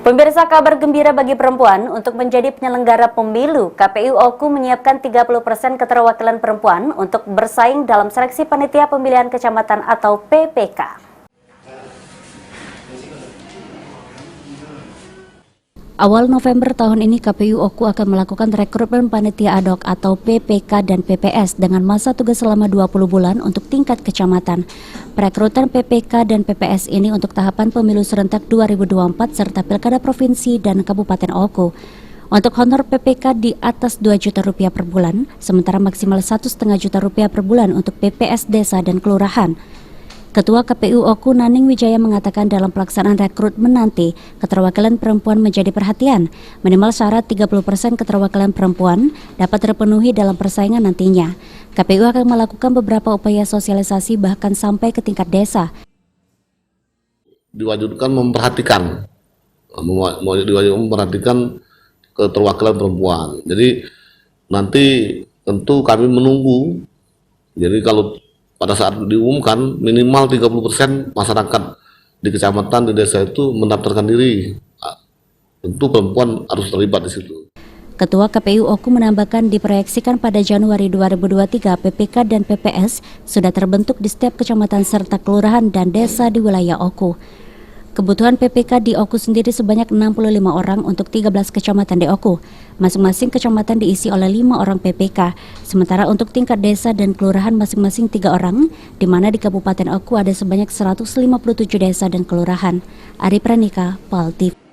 Pemirsa, kabar gembira bagi perempuan. Untuk menjadi penyelenggara pemilu, KPU Oku menyiapkan 30% keterwakilan perempuan untuk bersaing dalam seleksi panitia pemilihan kecamatan atau PPK. Awal November tahun ini, KPU Oku akan melakukan rekrutmen panitia ad hoc atau PPK dan PPS dengan masa tugas selama 20 bulan untuk tingkat kecamatan. Perekrutan PPK dan PPS ini untuk tahapan pemilu serentak 2024 serta pilkada provinsi dan kabupaten Oku. Untuk honor PPK di atas 2 juta rupiah per bulan, sementara maksimal 1,5 juta rupiah per bulan untuk PPS desa dan kelurahan. Ketua KPU Oku Naning Wijaya mengatakan dalam pelaksanaan rekrutmen nanti, keterwakilan perempuan menjadi perhatian. Minimal syarat 30% keterwakilan perempuan dapat terpenuhi dalam persaingan nantinya. KPU akan melakukan beberapa upaya sosialisasi bahkan sampai ke tingkat desa. Diwajibkan memperhatikan keterwakilan perempuan. Jadi nanti tentu kami menunggu. Jadi kalau pada saat diumumkan minimal 30% masyarakat di kecamatan, di desa itu mendaftarkan diri. Tentu perempuan harus terlibat di situ. Ketua KPU Oku menambahkan diproyeksikan pada Januari 2023 PPK dan PPS sudah terbentuk di setiap kecamatan serta kelurahan dan desa di wilayah Oku. Kebutuhan PPK di Oku sendiri sebanyak 65 orang untuk 13 kecamatan di Oku. Masing-masing kecamatan diisi oleh 5 orang PPK. Sementara untuk tingkat desa dan kelurahan masing-masing 3 orang, di mana di Kabupaten Oku ada sebanyak 157 desa dan kelurahan. Ari Pranika, PAL TV.